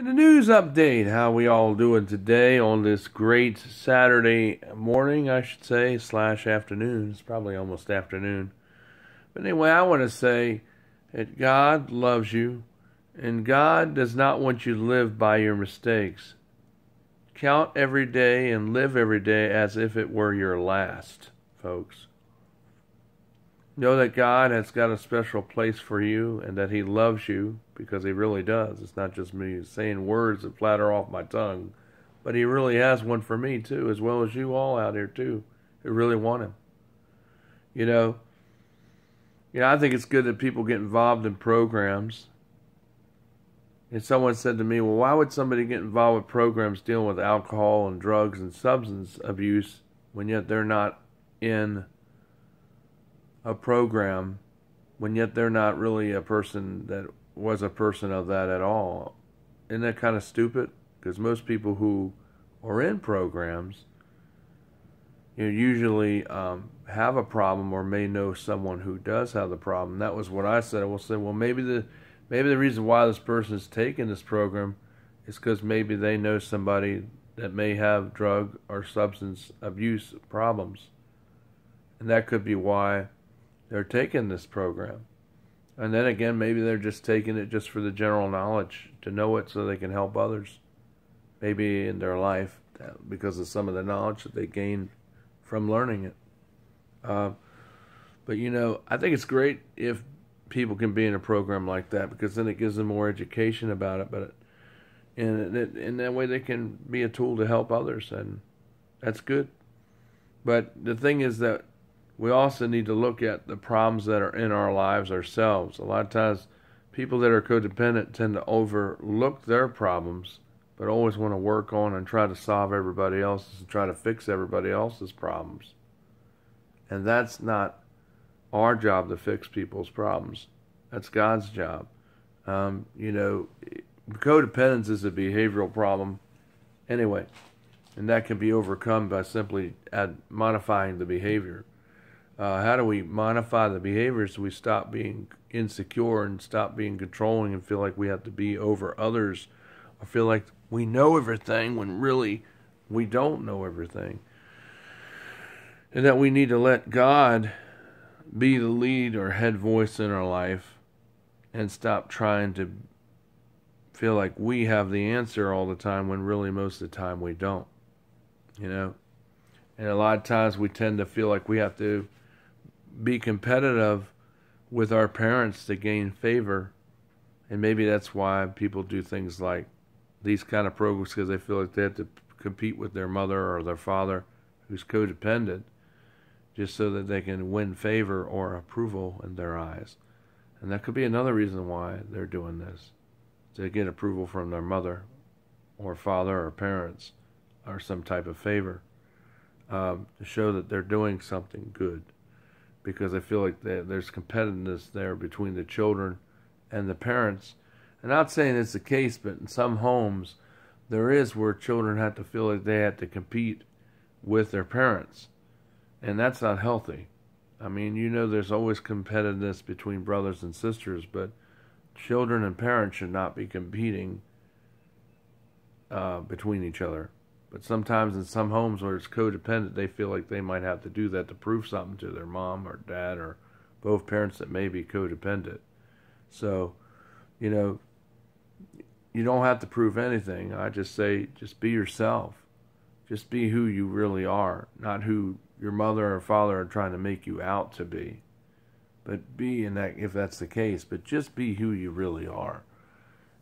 And a news update, how we all doing today on this great Saturday morning, I should say, / afternoon. It's probably almost afternoon. But anyway, I want to say that God loves you, and God does not want you to live by your mistakes. Count every day and live every day as if it were your last, folks. Know that God has got a special place for you and that He loves you, because He really does. It's not just me saying words that flatter off my tongue, but He really has one for me too, as well as you all out here too, who really want Him. You know, I think it's good that people get involved in programs. And someone said to me, well, why would somebody get involved with programs dealing with alcohol and drugs and substance abuse when yet they're not in a program, when yet they're not really a person that was a person of that at all? Isn't that kind of stupid? Because most people who are in programs, usually have a problem or may know someone who does have the problem. That was what I said. I will say, well, maybe the reason why this person is taking this program is because maybe they know somebody that may have drug or substance abuse problems. And that could be why they're taking this program. And then again, maybe they're just taking it just for the general knowledge, to know it so they can help others, maybe in their life, because of some of the knowledge that they gain from learning it. But I think it's great if people can be in a program like that, because then it gives them more education about it. And in that way, they can be a tool to help others, and that's good. But the thing is that we also need to look at the problems that are in our lives ourselves. A lot of times, people that are codependent tend to overlook their problems, but always want to work on and try to solve everybody else's and try to fix everybody else's problems. And that's not our job, to fix people's problems. That's God's job. Codependence is a behavioral problem anyway, and that can be overcome by simply modifying the behavior. How do we modify the behaviors so we stop being insecure and stop being controlling and feel like we have to be over others, or feel like we know everything when really we don't know everything? And that we need to let God be the lead or head voice in our life and stop trying to feel like we have the answer all the time when really most of the time we don't. And a lot of times we tend to feel like we have to be competitive with our parents to gain favor. And maybe that's why people do things like these kind of programs, because they feel like they have to compete with their mother or their father who's codependent, just so that they can win favor or approval in their eyes. And that could be another reason why they're doing this, to get approval from their mother or father or parents, or some type of favor, to show that they're doing something good, because they feel like there's competitiveness there between the children and the parents. And I'm not saying it's the case, but in some homes there is, where children have to feel like they have to compete with their parents. And that's not healthy. I mean, there's always competitiveness between brothers and sisters, but children and parents should not be competing between each other. But sometimes in some homes where it's codependent, they feel like they might have to do that to prove something to their mom or dad or both parents that may be codependent. So, you don't have to prove anything. I just say, just be yourself. Just be who you really are, not who your mother or father are trying to make you out to be. But be in that, if that's the case, but just be who you really are.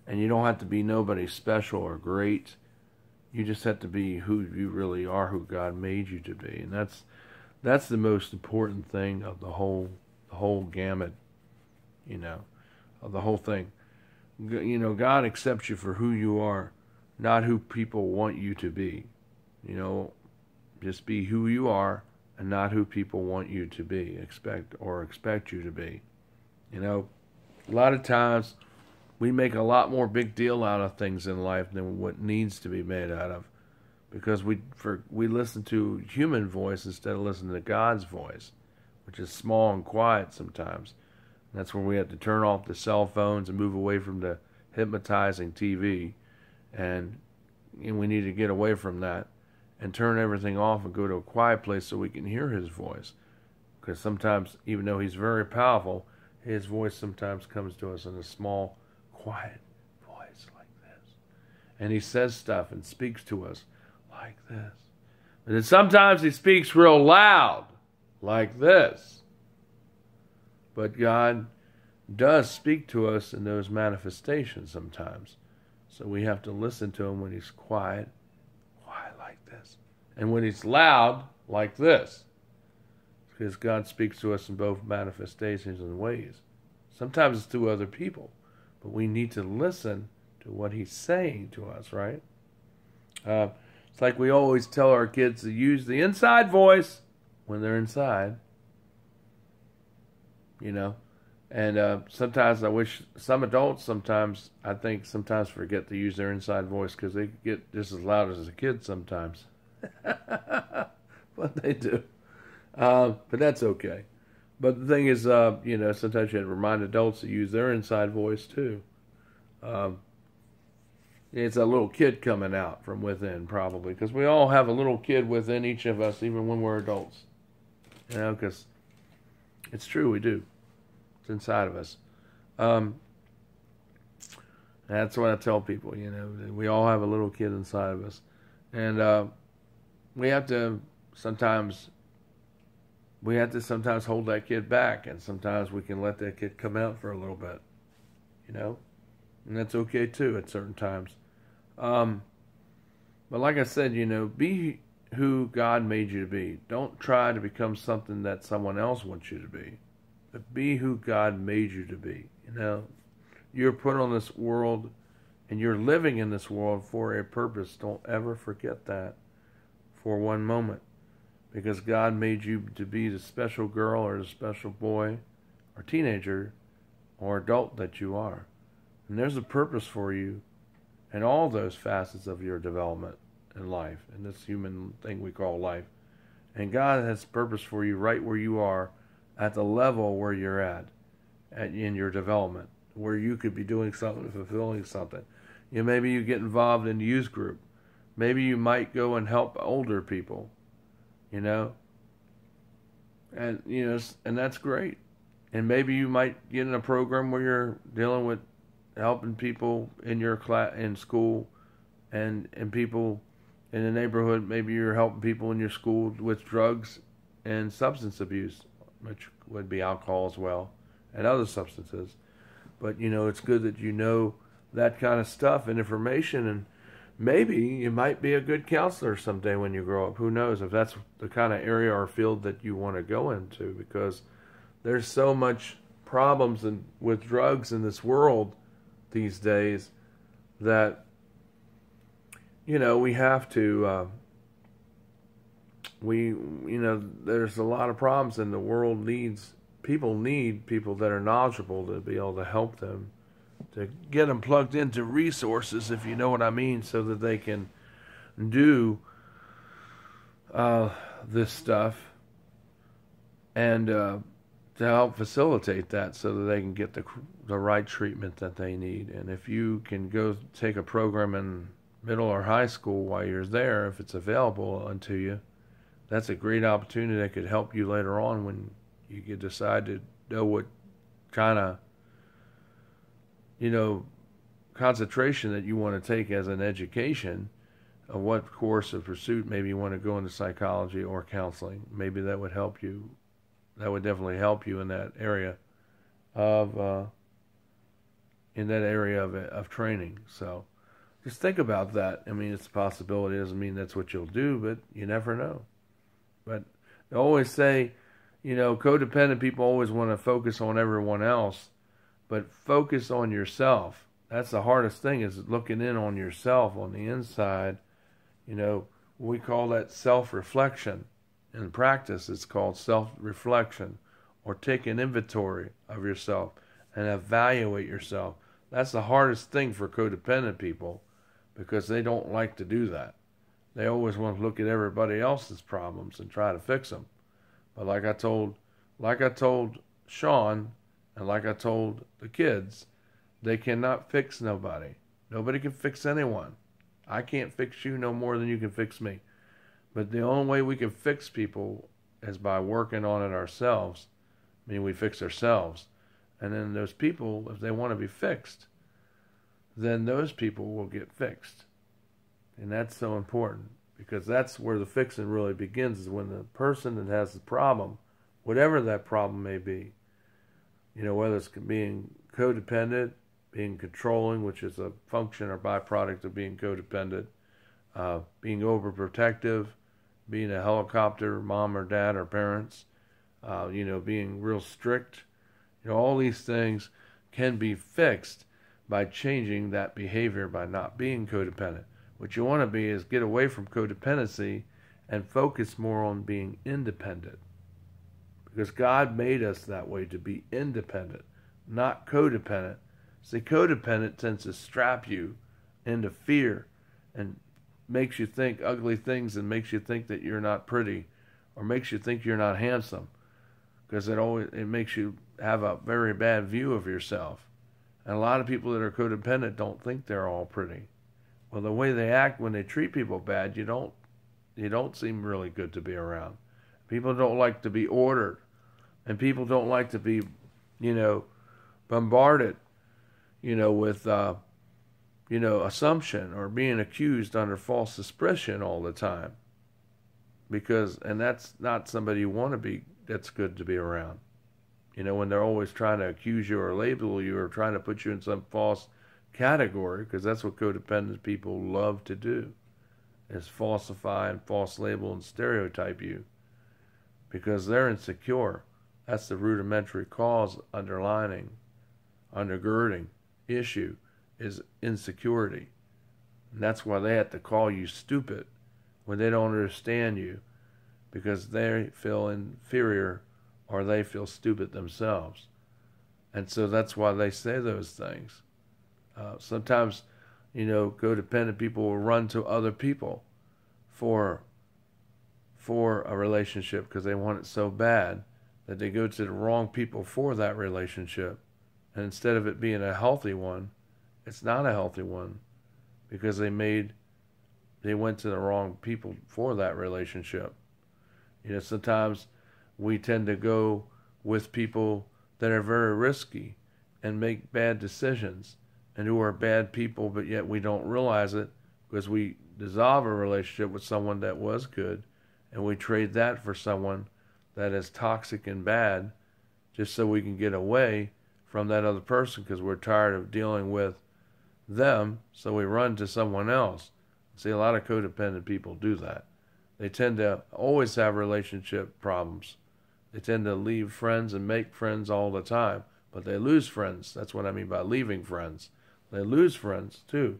And you don't have to be nobody special or great. You just have to be who you really are, who God made you to be. And that's the most important thing of the whole gamut, of the whole thing. God accepts you for who you are, not who people want you to be. Just be who you are and not who people want you to be, expect you to be. A lot of times we make a lot more big deal out of things in life than what needs to be made out of, because we listen to human voice instead of listening to God's voice, which is small and quiet sometimes. And that's where we have to turn off the cell phones and move away from the hypnotizing TV And we need to get away from that and turn everything off and go to a quiet place so we can hear his voice. Because sometimes, even though he's very powerful, his voice sometimes comes to us in a small, quiet voice like this. And he says stuff and speaks to us like this. But then sometimes he speaks real loud like this. But God does speak to us in those manifestations sometimes. So we have to listen to him when he's quiet like this. And when he's loud, like this. Because God speaks to us in both manifestations and ways. Sometimes it's through other people. But we need to listen to what he's saying to us, right? It's like we always tell our kids to use the inside voice when they're inside. You know? And sometimes I wish some adults sometimes forget to use their inside voice because they get just as loud as a kid sometimes. But they do. But that's okay. But the thing is, sometimes you have to remind adults to use their inside voice too. It's a little kid coming out from within, probably, because we all have a little kid within each of us, even when we're adults. Because it's true, we do. It's inside of us. That's what I tell people. We all have a little kid inside of us, and we have to sometimes hold that kid back, and sometimes we can let that kid come out for a little bit, and that's okay too at certain times. But like I said, be who God made you to be. Don't try to become something that someone else wants you to be, but be who God made you to be. You're put on this world, and you're living in this world for a purpose. Don't ever forget that for one moment. Because God made you to be the special girl or the special boy or teenager or adult that you are. And there's a purpose for you in all those facets of your development in life, in this human thing we call life. And God has purpose for you right where you are at the level where you're at in your development, where you could be doing something, fulfilling something. Maybe you get involved in the youth group. Maybe you might go and help older people. And that's great. And maybe you might get in a program where you're dealing with helping people in your class, in school, and people in the neighborhood. Maybe you're helping people in your school with drugs and substance abuse, which would be alcohol as well, and other substances. But it's good that you know that kind of stuff and information, and maybe you might be a good counselor someday when you grow up. Who knows if that's the kind of area or field that you want to go into, because there's so much problems with drugs in this world these days that, we have to, there's a lot of problems, and the world need people that are knowledgeable to be able to help them, to get them plugged into resources, if you know what I mean, so that they can do this stuff, and to help facilitate that so that they can get the right treatment that they need. And if you can go take a program in middle or high school while you're there, if it's available unto you, that's a great opportunity that could help you later on when you could decide to know what kind of concentration that you want to take as an education, of what course of pursuit. Maybe you want to go into psychology or counseling. Maybe that would help you. That would definitely help you in that area of training. So just think about that. I mean, it's a possibility. It doesn't mean that's what you'll do, but you never know. But they always say, codependent people always want to focus on everyone else, but focus on yourself. That's the hardest thing, is looking in on yourself on the inside. We call that self-reflection. In practice, it's called self-reflection, or take an inventory of yourself and evaluate yourself. That's the hardest thing for codependent people, because they don't like to do that. They always want to look at everybody else's problems and try to fix them. But like I told Sean, and like I told the kids, they cannot fix nobody. Nobody can fix anyone. I can't fix you no more than you can fix me. But the only way we can fix people is by working on it ourselves. I mean, we fix ourselves. And then those people, if they want to be fixed, then those people will get fixed. And that's so important, because that's where the fixing really begins, is when the person that has the problem, whatever that problem may be, whether it's being codependent, being controlling, which is a function or byproduct of being codependent, being overprotective, being a helicopter mom or dad or parents, being real strict. All these things can be fixed by changing that behavior, by not being codependent. What you want to be is get away from codependency and focus more on being independent. Because God made us that way, to be independent, not codependent. See, codependent tends to strap you into fear and makes you think ugly things, and makes you think that you're not pretty, or makes you think you're not handsome, because it makes you have a very bad view of yourself. And a lot of people that are codependent don't think they're all pretty. Well, the way they act when they treat people bad, you don't seem really good to be around. People don't like to be ordered, and people don't like to be, bombarded, with, assumption, or being accused under false suspicion all the time. And that's not somebody you want to be, that's good to be around. When they're always trying to accuse you or label you or trying to put you in some false category, because that's what codependent people love to do, is falsify and false label and stereotype you, because they're insecure. That's the rudimentary cause, undergirding issue is insecurity. And that's why they have to call you stupid when they don't understand you, because they feel inferior or they feel stupid themselves. And so that's why they say those things. Sometimes, codependent people will run to other people for a relationship because they want it so bad that they go to the wrong people for that relationship. And instead of it being a healthy one, it's not a healthy one, because they went to the wrong people for that relationship. Sometimes we tend to go with people that are very risky and make bad decisions, and who are bad people, but yet we don't realize it, because we dissolve a relationship with someone that was good, and we trade that for someone that is toxic and bad, just so we can get away from that other person, because we're tired of dealing with them, so we run to someone else. See, a lot of codependent people do that. They tend to always have relationship problems. They tend to leave friends and make friends all the time, but they lose friends. That's what I mean by leaving friends. They lose friends too,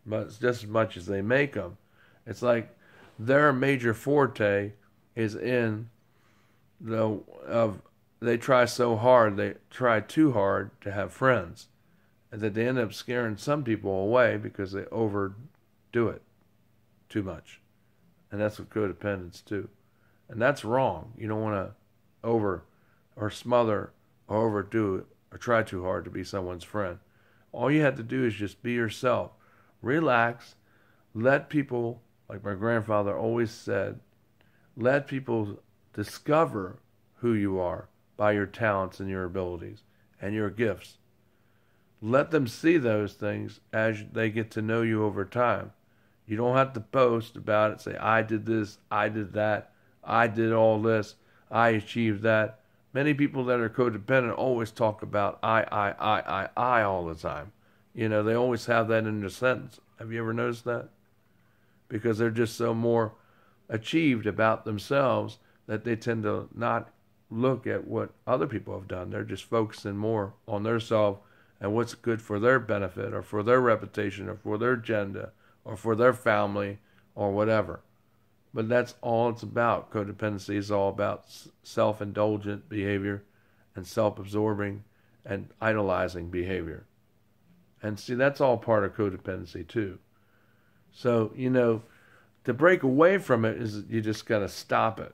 but it's just as much as they make them. It's like their major forte is in they try so hard, they try too hard to have friends, and that they end up scaring some people away because they overdo it too much. And that's what codependents do. And that's wrong. You don't want to smother or overdo it or try too hard to be someone's friend. All you have to do is just be yourself. Relax. Let people, like my grandfather always said, let people discover who you are by your talents and your abilities and your gifts. Let them see those things as they get to know you over time. You don't have to boast about it, say, I did this, I did that, I did all this, I achieved that. Many people that are codependent always talk about I all the time. They always have that in their sentence. Have you ever noticed that? Because they're just so more achieved about themselves that they tend to not look at what other people have done. They're just focusing more on themselves and what's good for their benefit or for their reputation or for their agenda or for their family or whatever. But that's all it's about. Codependency is all about self-indulgent behavior and self-absorbing and idolizing behavior. And see, that's all part of codependency too. So, to break away from it is you just got to stop it.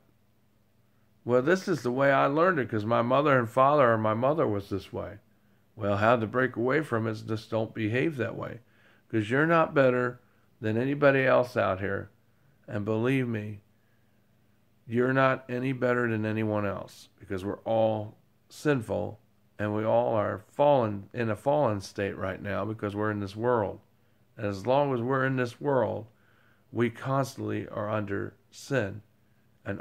Well, this is the way I learned it because my mother and father, or my mother was this way. Well, how to break away from it is just don't behave that way. because you're not better than anybody else out here. And believe me, you're not any better than anyone else, because we're all sinful and we all are fallen in a fallen state right now because we're in this world. And as long as we're in this world, we constantly are under sin and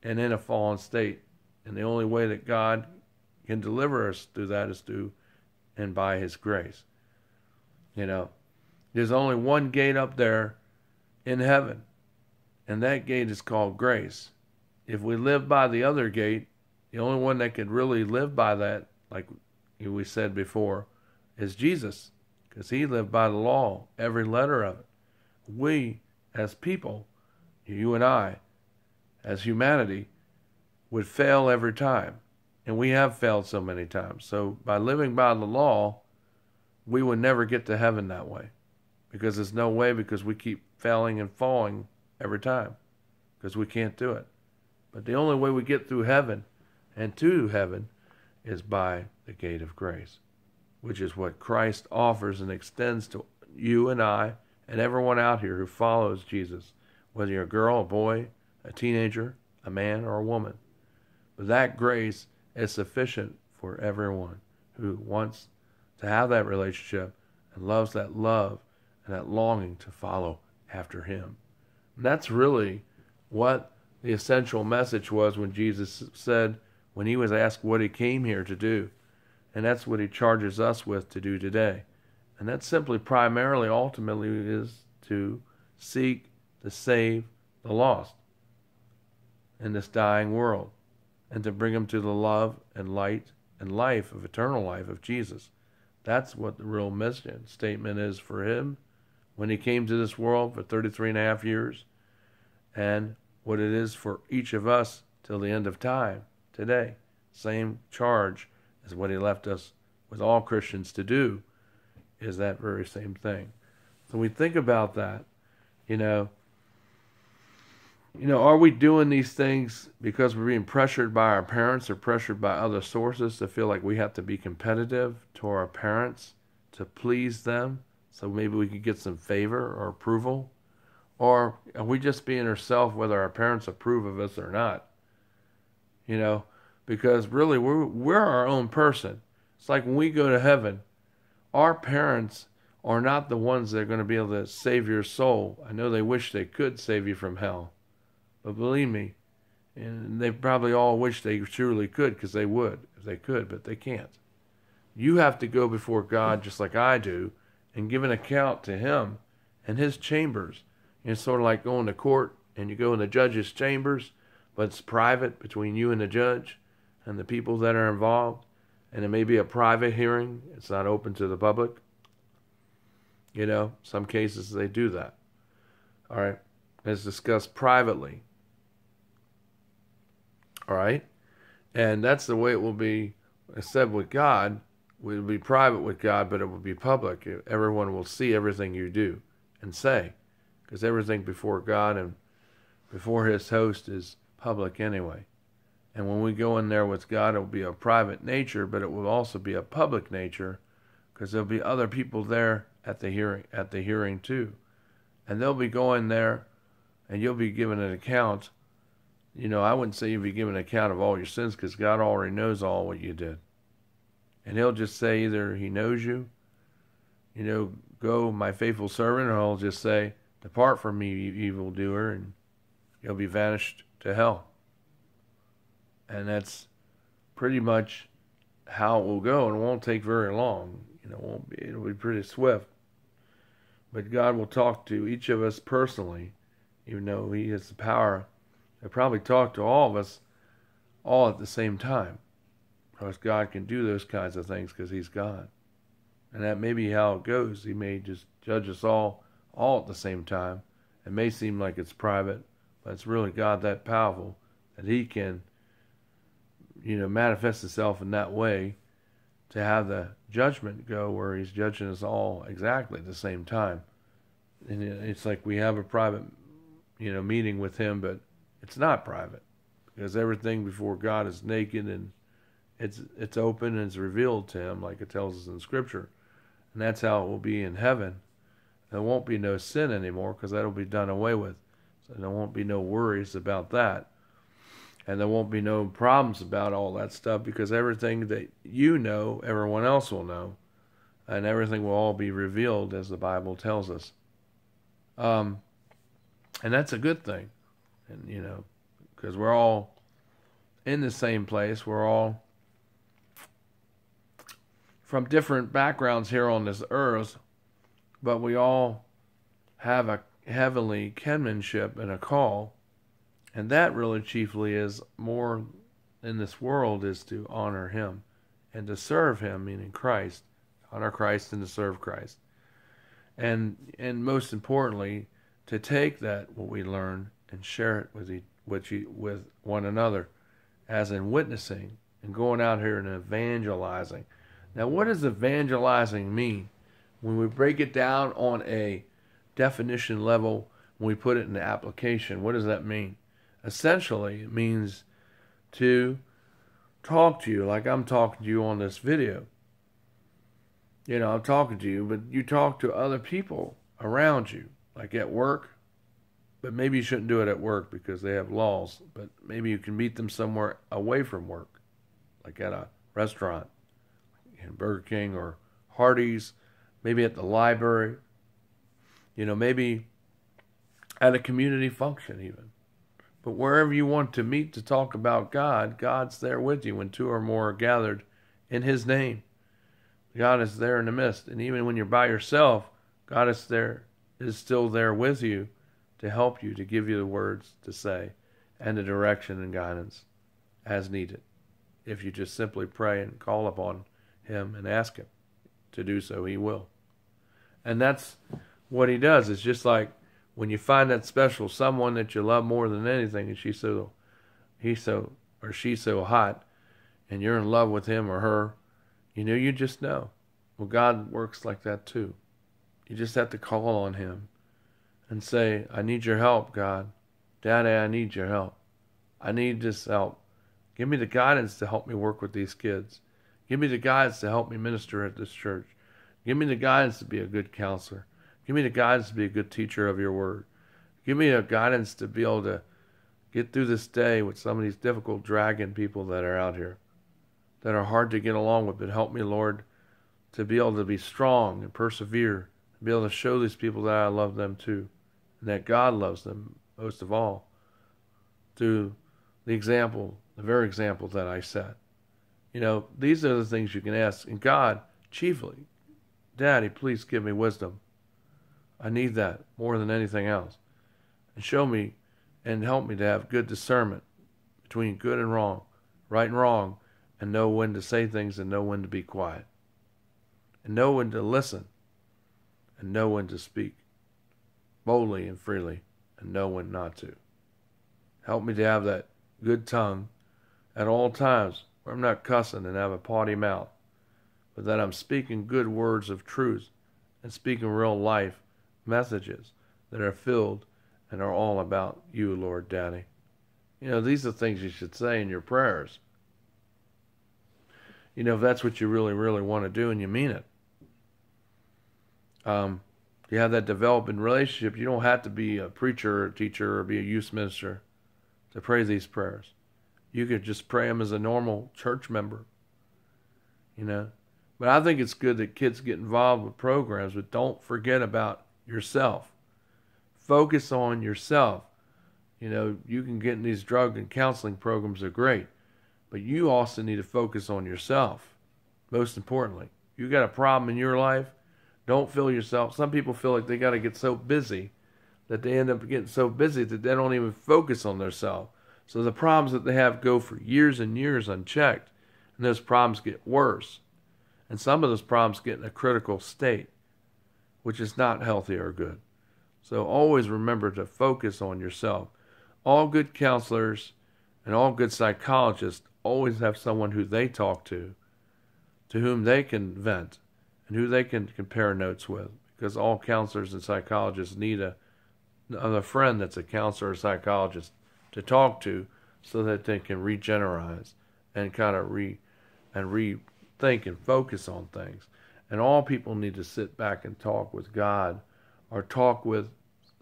in a fallen state. And the only way that God can deliver us through that is through and by his grace. You know, there's only one gate up there in heaven, and that gate is called grace. If we live by the other gate, the only one that could really live by that, like we said before, is Jesus, because he lived by the law, every letter of it. We, as people, you and I, as humanity, would fail every time. And we have failed so many times. So by living by the law, we would never get to heaven that way. Because there's no way, because we keep failing and falling every time. Because we can't do it. But the only way we get through heaven and to heaven is by the gate of grace, which is what Christ offers and extends to you and I and everyone out here who follows Jesus, whether you're a girl, a boy, a teenager, a man, or a woman. But that grace is sufficient for everyone who wants to have that relationship and loves that love and that longing to follow after him. And that's really what the essential message was when Jesus said, when he was asked what he came here to do. And that's what he charges us with to do today. And that simply, primarily, ultimately, is to seek to save the lost in this dying world, and to bring them to the love and light and life of eternal life of Jesus. That's what the real mission statement is for him when he came to this world for 33 and a half years, and what it is for each of us till the end of time today. Same charge as what he left us with all Christians to do, is that very same thing. So we think about that, you know, are we doing these things because we're being pressured by our parents or pressured by other sources to feel like we have to be competitive to our parents to please them so maybe we can get some favor or approval? Or are we just being ourselves whether our parents approve of us or not? Because really we're our own person. It's like when we go to heaven, our parents are not the ones that are going to be able to save your soul. I know they wish they could save you from hell. But believe me, and they probably all wish they truly could, because they would if they could, but they can't. You have to go before God just like I do and give an account to him and his chambers. It's sort of like going to court and you go in the judge's chambers, but it's private between you and the judge and the people that are involved. And it may be a private hearing. It's not open to the public. Some cases they do that. All right. It's discussed privately. All right. And that's the way it will be said with God. It will be private with God, but it will be public. Everyone will see everything you do and say, because everything before God and before his host is public anyway. And when we go in there with God, it will be a private nature, but it will also be a public nature, because there'll be other people there at the hearing too. And they'll be going there, and you'll be given an account. I wouldn't say you'll be given an account of all your sins, because God already knows all what you did. And he'll just say either he knows you, go my faithful servant, or he'll just say, depart from me, you evildoer, and you'll be vanished to hell. And that's pretty much how it will go, and it won't take very long. It'll be pretty swift. But God will talk to each of us personally, even though he has the power to probably talk to all of us all at the same time. Because God can do those kinds of things because he's God. And that may be how it goes. He may just judge us all at the same time. It may seem like it's private, but it's really God that powerful that he can, manifest himself in that way to have the judgment go where he's judging us all exactly at the same time. And it's like we have a private, meeting with him, but it's not private, because everything before God is naked and it's open and it's revealed to him, like it tells us in Scripture. And that's how it will be in heaven. There won't be no sin anymore because that'll be done away with. So there won't be no worries about that. And there won't be no problems about all that stuff because everything that you know, everyone else will know. And everything will all be revealed as the Bible tells us. And that's a good thing. And, you know, because we're all in the same place. We're all from different backgrounds here on this earth, but we all have a heavenly kinship and a call. And that really chiefly is more in this world is to honor him and to serve him, meaning Christ. Honor Christ and to serve Christ. And most importantly, to take that, what we learn, and share it with one another, as in witnessing and going out here and evangelizing. Now, what does evangelizing mean? When we break it down on a definition level, when we put it in the application, what does that mean? Essentially, it means to talk to you like I'm talking to you on this video. You know, I'm talking to you, but you talk to other people around you, like at work. But maybe you shouldn't do it at work because they have laws. But maybe you can meet them somewhere away from work, like at a restaurant, in Burger King or Hardee's, maybe at the library, you know, maybe at a community function even. But wherever you want to meet to talk about God, God's there with you when two or more are gathered in his name. God is there in the midst. And even when you're by yourself, God is still there with you to help you, to give you the words to say and the direction and guidance as needed. If you just simply pray and call upon him and ask him to do so, he will. And that's what he does. It's just like when you find that special someone that you love more than anything, and she's so hot, and you're in love with him or her, you know, you just know. Well, God works like that too. You just have to call on him and say, I need your help, God. Daddy, I need your help. I need this help. Give me the guidance to help me work with these kids. Give me the guidance to help me minister at this church. Give me the guidance to be a good counselor. Give me the guidance to be a good teacher of your word. Give me the guidance to be able to get through this day with some of these difficult dragging people that are out here, that are hard to get along with. But help me, Lord, to be able to be strong and persevere, and be able to show these people that I love them too, and that God loves them most of all, through the example, the very example that I set. You know, these are the things you can ask. And God, chiefly, Daddy, please give me wisdom. I need that more than anything else. And show me and help me to have good discernment between good and wrong, right and wrong, and know when to say things and know when to be quiet. And know when to listen and know when to speak boldly and freely and know when not to. Help me to have that good tongue at all times where I'm not cussing and have a potty mouth, but that I'm speaking good words of truth and speaking real life messages that are filled and are all about you, Lord Daddy. You know, these are things you should say in your prayers. You know, if that's what you really, really want to do and you mean it. You have that developing relationship. You don't have to be a preacher or a teacher or be a youth minister to pray these prayers. You could just pray them as a normal church member, you know. But I think it's good that kids get involved with programs, but don't forget about yourself. Focus on yourself. You know, you can get in these drug and counseling programs, are great, but you also need to focus on yourself. Most importantly, you got a problem in your life, don't fill yourself. Some people feel like they got to get so busy that they end up getting so busy that they don't even focus on themselves. So the problems that they have go for years and years unchecked, and those problems get worse. And some of those problems get in a critical state, which is not healthy or good. So always remember to focus on yourself. All good counselors and all good psychologists always have someone who they talk to whom they can vent, and who they can compare notes with. Because all counselors and psychologists need a friend that's a counselor or psychologist to talk to so that they can regenerate and kind of rethink and focus on things. And all people need to sit back and talk with God, or talk with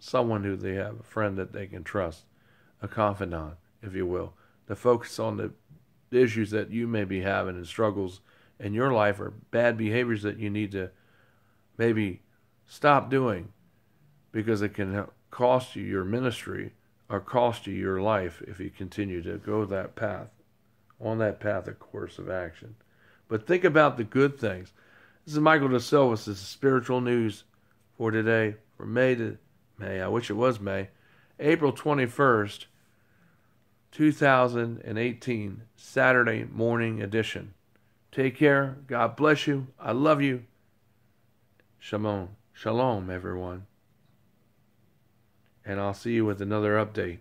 someone who they have, a friend that they can trust, a confidant, if you will, to focus on the issues that you may be having and struggles in your life, or bad behaviors that you need to maybe stop doing, because it can cost you your ministry or cost you your life if you continue to go that path, on that path of course of action. But think about the good things. This is Michael DeSilva. This is spiritual news for today, for May to May. I wish it was May. April 21st, 2018, Saturday morning edition. Take care. God bless you. I love you. Shalom. Shalom, everyone. And I'll see you with another update.